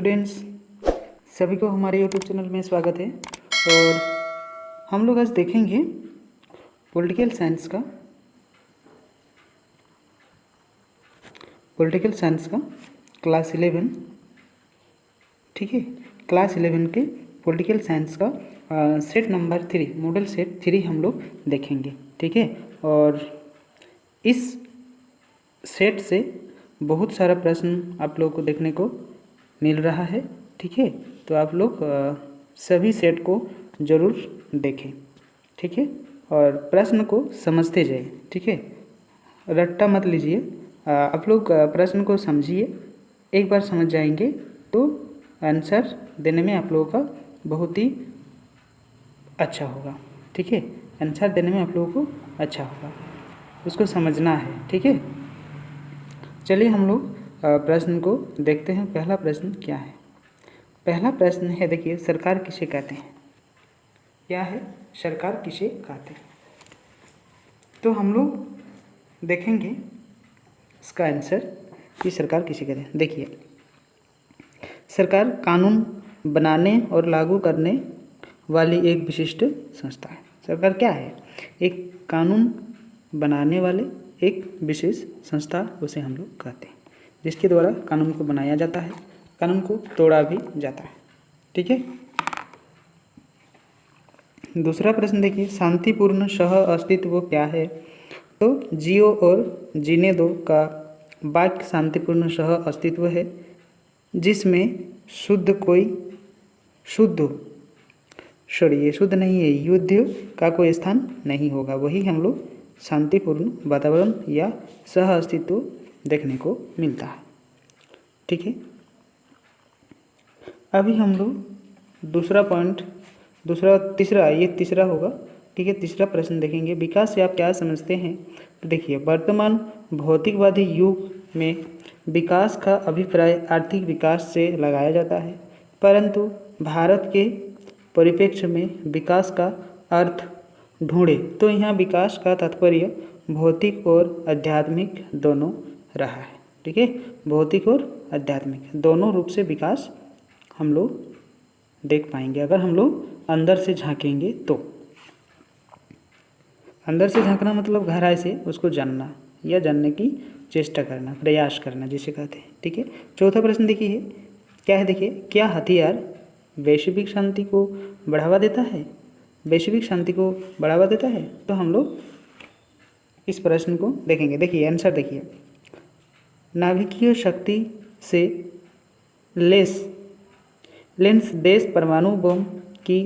Students, सभी को हमारे यूट्यूब चैनल में स्वागत है। और हम लोग आज देखेंगे पॉलिटिकल साइंस का क्लास 11। ठीक है, क्लास 11 के पॉलिटिकल साइंस का सेट नंबर 3, मॉडल सेट 3 हम लोग देखेंगे। ठीक है, और इस सेट से बहुत सारा प्रश्न आप लोगों को देखने को मिल रहा है। ठीक है, तो आप लोग सभी सेट को ज़रूर देखें। ठीक है, और प्रश्न को समझते जाइए। ठीक है, रट्टा मत लीजिए। आप लोग प्रश्न को समझिए, एक बार समझ जाएंगे तो आंसर देने में आप लोगों का बहुत ही अच्छा होगा। ठीक है, आंसर देने में आप लोगों को अच्छा होगा, उसको समझना है। ठीक है, चलिए हम लोग प्रश्न को देखते हैं। पहला प्रश्न क्या है? पहला प्रश्न है, देखिए, सरकार किसे कहते हैं? क्या है? सरकार किसे कहते हैं? तो हम लोग देखेंगे इसका आंसर कि सरकार किसे कहते हैं। देखिए, सरकार कानून बनाने और लागू करने वाली एक विशिष्ट संस्था है। सरकार क्या है? एक कानून बनाने वाले एक विशेष संस्था, उसे हम लोग कहते हैं, जिसके द्वारा कानून को बनाया जाता है, कानून को तोड़ा भी जाता है। ठीक है, दूसरा प्रश्न देखिए, शांतिपूर्ण सह अस्तित्व क्या है? तो जियो और जीने दो का वाक्य शांतिपूर्ण सह अस्तित्व है, जिसमें ये शुद्ध नहीं है, युद्ध का कोई स्थान नहीं होगा। वही हम लोग शांतिपूर्ण वातावरण या सह अस्तित्व देखने को मिलता है। ठीक है, अभी हम लोग तीसरा होगा। ठीक है, तीसरा प्रश्न देखेंगे, विकास से आप क्या समझते हैं? तो देखिए, वर्तमान भौतिकवादी युग में विकास का अभिप्राय आर्थिक विकास से लगाया जाता है, परंतु भारत के परिप्रेक्ष्य में विकास का अर्थ ढूंढे तो यहाँ विकास का तात्पर्य भौतिक और आध्यात्मिक दोनों रहा है। ठीक है, भौतिक और आध्यात्मिक दोनों रूप से विकास हम लोग देख पाएंगे अगर हम लोग अंदर से झांकेंगे तो। अंदर से झांकना मतलब गहराई से उसको जानना या जानने की चेष्टा करना, प्रयास करना जिसे कहते हैं। ठीक है, चौथा प्रश्न देखिए, क्या है? देखिए, क्या हथियार वैश्विक शांति को बढ़ावा देता है? वैश्विक शांति को बढ़ावा देता है, तो हम लोग इस प्रश्न को देखेंगे। देखिए, आंसर देखिए, नाभिकीय शक्ति से लेंस देश परमाणु बम की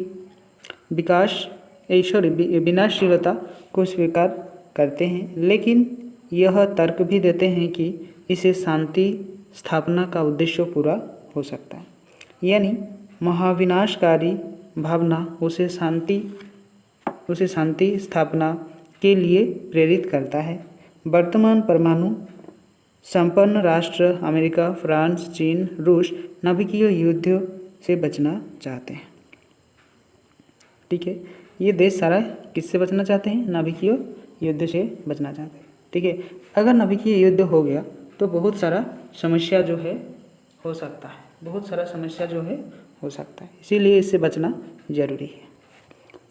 विनाशशीलता को स्वीकार करते हैं, लेकिन यह तर्क भी देते हैं कि इसे शांति स्थापना का उद्देश्य पूरा हो सकता है। यानी महाविनाशकारी भावना उसे शांति स्थापना के लिए प्रेरित करता है। वर्तमान परमाणु संपन्न राष्ट्र अमेरिका, फ्रांस, चीन, रूस नाभिकीय युद्ध से बचना चाहते हैं। ठीक है, ये देश सारा किससे बचना चाहते हैं? नाभिकीय युद्ध से बचना चाहते हैं। ठीक है, अगर नाभिकीय युद्ध हो गया तो बहुत सारा समस्या जो है हो सकता है, इसीलिए इससे बचना जरूरी है।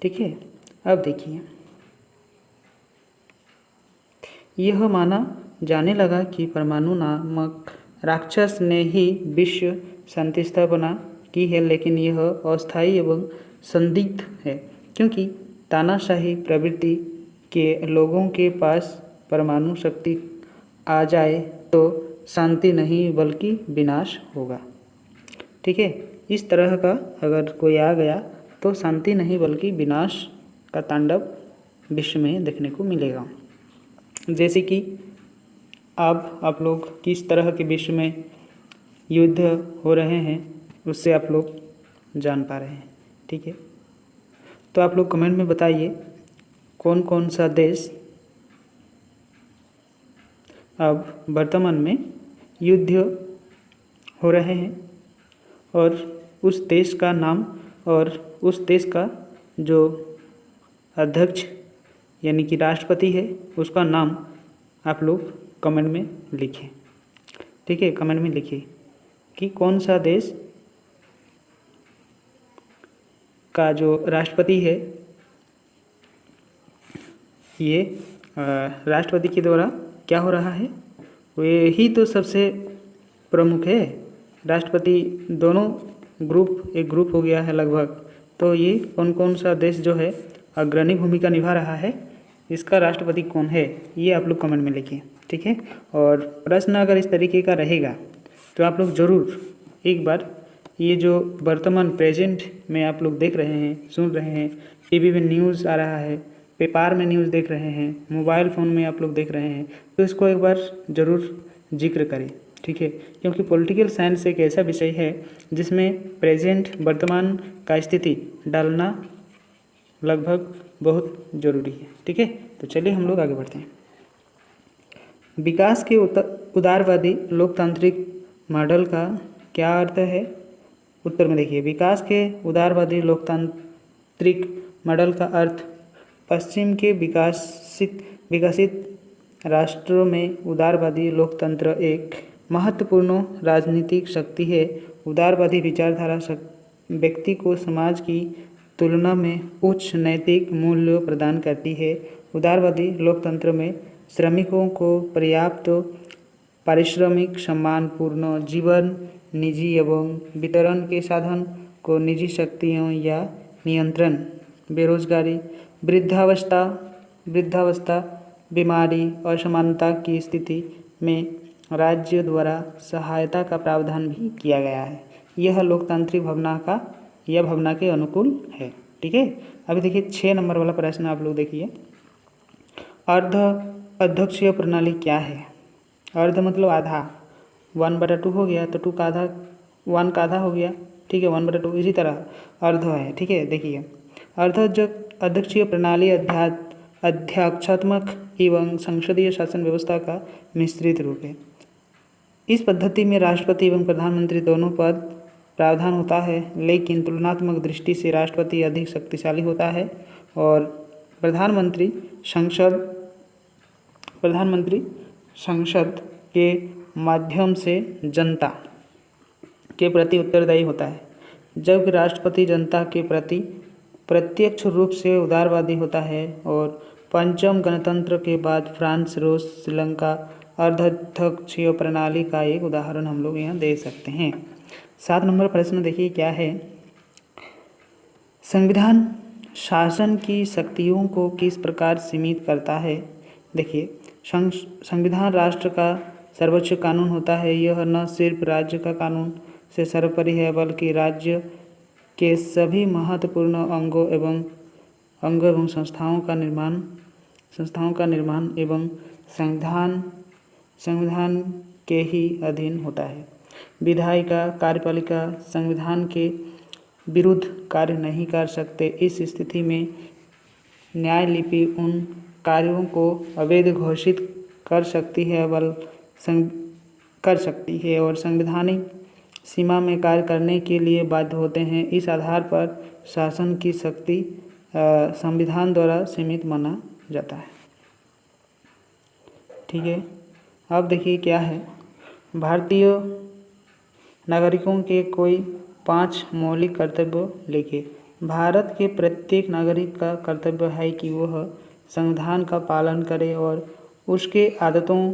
ठीक है, अब देखिए, यह माना जाने लगा कि परमाणु नामक राक्षस ने ही विश्व शांति स्थापना की है, लेकिन यह अस्थायी एवं संदिग्ध है, क्योंकि तानाशाही प्रवृत्ति के लोगों के पास परमाणु शक्ति आ जाए तो शांति नहीं बल्कि विनाश होगा। ठीक है, इस तरह का अगर कोई आ गया तो शांति नहीं बल्कि विनाश का तांडव विश्व में देखने को मिलेगा। जैसे कि आप लोग किस तरह के विश्व में युद्ध हो रहे हैं उससे आप लोग जान पा रहे हैं। ठीक है, तो आप लोग कमेंट में बताइए कौन कौन सा देश अब वर्तमान में युद्ध हो रहे हैं और उस देश का नाम और उस देश का जो अध्यक्ष यानी कि राष्ट्रपति है उसका नाम आप लोग कमेंट में लिखें। ठीक है, कमेंट में लिखिए कि कौन सा देश का जो राष्ट्रपति है, ये राष्ट्रपति के द्वारा क्या हो रहा है, वे ही तो सबसे प्रमुख है। राष्ट्रपति दोनों ग्रुप, एक ग्रुप हो गया है लगभग, तो ये कौन कौन सा देश जो है अग्रणी भूमिका निभा रहा है, इसका राष्ट्रपति कौन है, ये आप लोग कमेंट में लिखिए, ठीक है। और प्रश्न अगर इस तरीके का रहेगा तो आप लोग ज़रूर एक बार ये जो वर्तमान प्रेजेंट में आप लोग देख रहे हैं, सुन रहे हैं, टीवी में न्यूज़ आ रहा है, पेपर में न्यूज़ देख रहे हैं, मोबाइल फ़ोन में आप लोग देख रहे हैं, तो इसको एक बार ज़रूर जिक्र करें, ठीक है। क्योंकि पॉलिटिकल साइंस एक ऐसा विषय है जिसमें प्रेजेंट, वर्तमान का स्थिति डालना लगभग बहुत ज़रूरी है, ठीक है। तो चलिए हम लोग आगे बढ़ते हैं। विकास के उदारवादी लोकतांत्रिक मॉडल का क्या अर्थ है? उत्तर में देखिए, विकास के उदारवादी लोकतांत्रिक मॉडल का अर्थ पश्चिम के विकसित राष्ट्रों में उदारवादी लोकतंत्र एक महत्वपूर्ण राजनीतिक शक्ति है। उदारवादी विचारधारा व्यक्ति को समाज की तुलना में उच्च नैतिक मूल्य प्रदान करती है। उदारवादी लोकतंत्र में श्रमिकों को पर्याप्त पारिश्रमिक, सम्मानपूर्ण जीवन, निजी एवं वितरण के साधन को निजी शक्तियों या नियंत्रण, बेरोजगारी, वृद्धावस्था, बीमारी, असमानता की स्थिति में राज्य द्वारा सहायता का प्रावधान भी किया गया है। यह लोकतांत्रिक भावना के अनुकूल है, ठीक है। अभी देखिए 6 नंबर वाला प्रश्न आप लोग देखिए, अर्ध अध्यक्षीय प्रणाली क्या है? अर्ध मतलब आधा, 1/2 हो गया तो 2 का आधा, 1 का आधा हो गया, ठीक है, 1/2, इसी तरह अर्ध है, ठीक है। देखिए, अर्ध अध्यक्षीय प्रणाली अध्यक्षात्मक एवं संसदीय शासन व्यवस्था का मिश्रित रूप है। इस पद्धति में राष्ट्रपति एवं प्रधानमंत्री दोनों पद प्रावधान होता है, लेकिन तुलनात्मक दृष्टि से राष्ट्रपति अधिक शक्तिशाली होता है और प्रधानमंत्री संसद के माध्यम से जनता के प्रति उत्तरदायी होता है, जबकि राष्ट्रपति जनता के प्रति प्रत्यक्ष रूप से उदारवादी होता है। और पंचम गणतंत्र के बाद फ्रांस, रूस, श्रीलंका अर्धअध्यक्षीय प्रणाली का एक उदाहरण हम लोग यहाँ दे सकते हैं। 7 नंबर प्रश्न देखिए क्या है, संविधान शासन की शक्तियों को किस प्रकार सीमित करता है? देखिए, संविधान राष्ट्र का सर्वोच्च कानून होता है। यह न सिर्फ राज्य का कानून से सर्वोपरि है, बल्कि राज्य के सभी महत्वपूर्ण अंगों एवं संस्थाओं का निर्माण एवं संविधान के ही अधीन होता है। विधायिका, कार्यपालिका संविधान के विरुद्ध कार्य नहीं कर सकते। इस स्थिति में न्यायलिपि उन कार्यों को अवैध घोषित कर सकती है और संवैधानिक सीमा में कार्य करने के लिए बाध्य होते हैं। इस आधार पर शासन की शक्ति संविधान द्वारा सीमित माना जाता है, ठीक है। अब देखिए क्या है, भारतीय नागरिकों के कोई 5 मौलिक कर्तव्य लिखिए। भारत के प्रत्येक नागरिक का कर्तव्य है कि वह संविधान का पालन करे और उसके आदतों,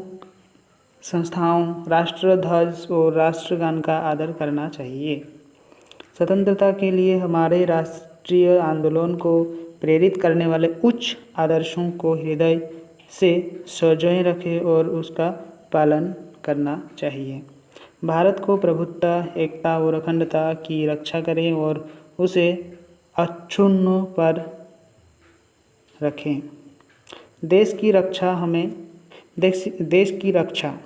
संस्थाओं, राष्ट्रध्वज और राष्ट्रगान का आदर करना चाहिए। स्वतंत्रता के लिए हमारे राष्ट्रीय आंदोलन को प्रेरित करने वाले उच्च आदर्शों को हृदय से संजोए रखें और उसका पालन करना चाहिए। भारत को प्रभुत्व, एकता और अखंडता की रक्षा करें और उसे अक्षुण्ण पर रखें। देश की रक्षा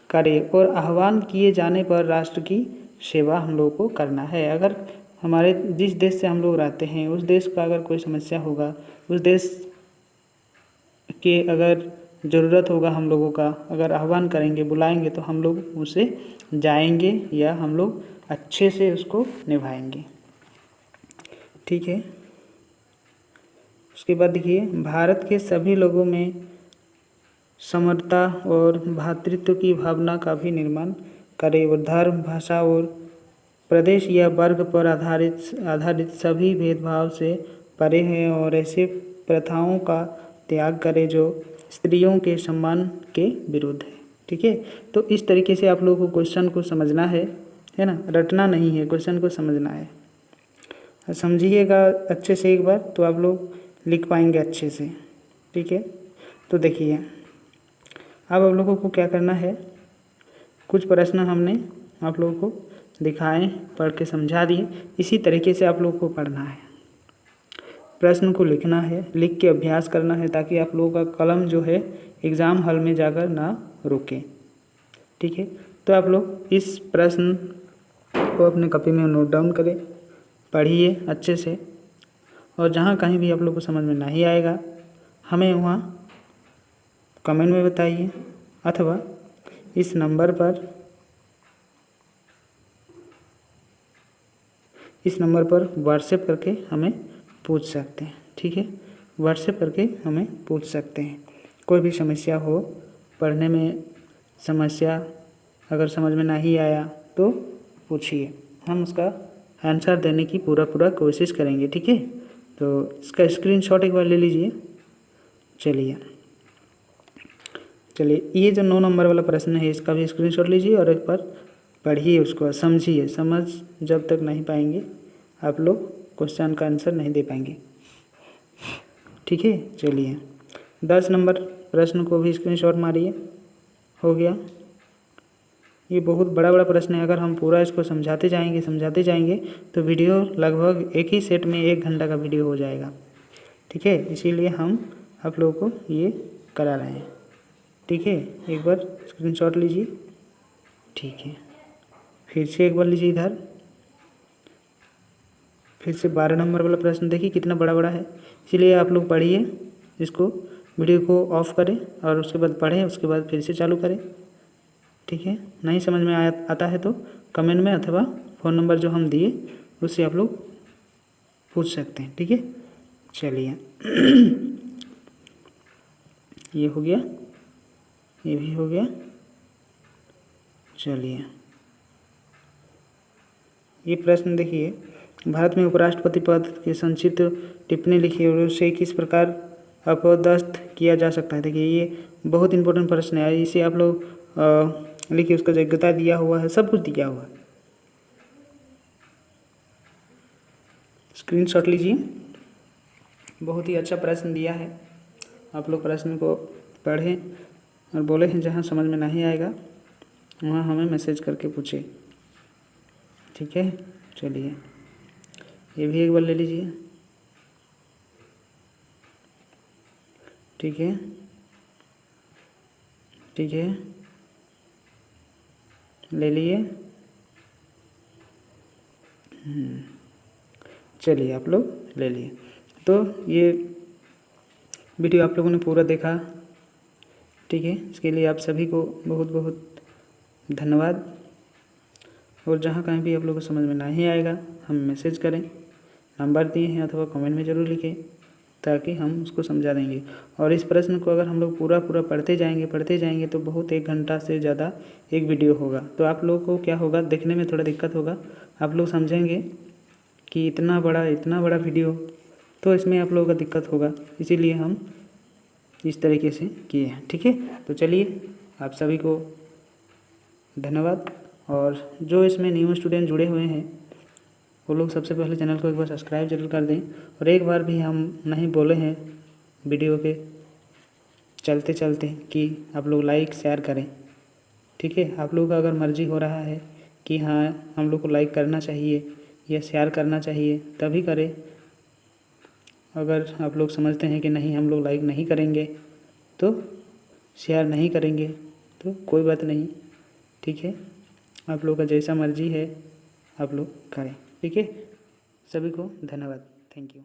करें और आह्वान किए जाने पर राष्ट्र की सेवा हम लोग को करना है। अगर हमारे जिस देश से हम लोग रहते हैं उस देश का अगर कोई समस्या होगा, उस देश के अगर ज़रूरत होगा हम लोगों का, अगर आह्वान करेंगे, बुलाएंगे तो हम लोग उसे जाएंगे या हम लोग अच्छे से उसको निभाएंगे, ठीक है। उसके बाद देखिए, भारत के सभी लोगों में समता और भ्रातृत्व की भावना का भी निर्माण करें और धर्म, भाषा और प्रदेश या वर्ग पर आधारित सभी भेदभाव से परे हैं और ऐसे प्रथाओं का त्याग करें जो स्त्रियों के सम्मान के विरुद्ध है। ठीक है, तो इस तरीके से आप लोगों को क्वेश्चन को समझना है ना, रटना नहीं है, क्वेश्चन को समझना है। समझिएगा अच्छे से एक बार तो आप लोग लिख पाएंगे अच्छे से। ठीक है, तो देखिए अब आप लोगों को क्या करना है, कुछ प्रश्न हमने आप लोगों को दिखाएं, पढ़ के समझा दिए, इसी तरीके से आप लोगों को पढ़ना है। प्रश्न को लिखना है, लिख के अभ्यास करना है ताकि आप लोगों का कलम जो है एग्ज़ाम हॉल में जाकर ना रुके। ठीक है, तो आप लोग इस प्रश्न को अपने कॉपी में नोट डाउन करें, पढ़िए अच्छे से, और जहाँ कहीं भी आप लोग को समझ में नहीं आएगा हमें वहाँ कमेंट में बताइए, अथवा इस नंबर पर व्हाट्सएप करके हमें पूछ सकते हैं। ठीक है, व्हाट्सएप करके हमें पूछ सकते हैं। कोई भी समस्या हो, पढ़ने में समस्या अगर समझ में नहीं आया तो पूछिए, हम उसका आंसर देने की पूरा कोशिश करेंगे। ठीक है, तो इसका स्क्रीनशॉट एक बार ले लीजिए। चलिए ये जो 9 नंबर वाला प्रश्न है इसका भी स्क्रीनशॉट लीजिए और एक बार पढ़िए, उसको समझिए। समझ जब तक नहीं पाएंगे आप लोग क्वेश्चन का आंसर नहीं दे पाएंगे। ठीक है, चलिए 10 नंबर प्रश्न को भी स्क्रीनशॉट मारिए। हो गया, ये बहुत बड़ा प्रश्न है। अगर हम पूरा इसको समझाते जाएंगे तो वीडियो लगभग एक ही सेट में 1 घंटा का वीडियो हो जाएगा। ठीक है, इसीलिए हम आप लोगों को ये करा रहे हैं। ठीक है, एक बार स्क्रीनशॉट लीजिए। ठीक है, फिर से एक बार लीजिए इधर, फिर से 12 नंबर वाला प्रश्न देखिए कितना बड़ा है। इसीलिए आप लोग पढ़िए, इसको वीडियो को ऑफ करें और उसके बाद पढ़ें, उसके बाद फिर से चालू करें। ठीक है, नहीं समझ में आता है तो कमेंट में अथवा फ़ोन नंबर जो हम दिए उससे आप लोग पूछ सकते हैं। ठीक है, चलिए ये हो गया, ये भी हो गया। चलिए ये प्रश्न देखिए, भारत में उपराष्ट्रपति पद के संक्षिप्त टिप्पणी लिखी और उसे किस प्रकार अपदस्थ किया जा सकता है। देखिए ये बहुत इंपॉर्टेंट प्रश्न है, इसे आप लोग लिखिए, उसका योग्यता दिया हुआ है, सब कुछ दिया हुआ है। स्क्रीनशॉट लीजिए, बहुत ही अच्छा प्रश्न दिया है। आप लोग प्रश्न को पढ़ें और बोले हैं जहाँ समझ में नहीं आएगा वहाँ हमें मैसेज करके पूछे। ठीक है, चलिए ये भी एक बार ले लीजिए। ठीक है, ले लिए। चलिए आप लोग ले लिए। तो ये वीडियो आप लोगों ने पूरा देखा। ठीक है, इसके लिए आप सभी को बहुत धन्यवाद। और जहाँ कहीं भी आप लोगों को समझ में नहीं आएगा हम मैसेज करें, नंबर दिए हैं, अथवा कमेंट में ज़रूर लिखें ताकि हम उसको समझा देंगे। और इस प्रश्न को अगर हम लोग पूरा पढ़ते जाएंगे तो बहुत 1 घंटा से ज़्यादा एक वीडियो होगा। तो आप लोगों को क्या होगा, देखने में थोड़ा दिक्कत होगा, आप लोग समझेंगे कि इतना बड़ा वीडियो, तो इसमें आप लोगों का दिक्कत होगा, इसीलिए हम इस तरीके से किए हैं। ठीक है, तो चलिए आप सभी को धन्यवाद। और जो इसमें न्यू स्टूडेंट जुड़े हुए हैं वो लोग सबसे पहले चैनल को एक बार सब्सक्राइब जरूर कर दें। और एक बार भी हम नहीं बोले हैं वीडियो के चलते कि आप लोग लाइक शेयर करें। ठीक है, आप लोगों का अगर मर्ज़ी हो रहा है कि हाँ हम लोग को लाइक करना चाहिए या शेयर करना चाहिए तभी करें। अगर आप लोग समझते हैं कि नहीं हम लोग लाइक नहीं करेंगे तो शेयर नहीं करेंगे तो कोई बात नहीं। ठीक है, आप लोग का जैसा मर्ज़ी है आप लोग करें। ठीक है, सभी को धन्यवाद, थैंक यू।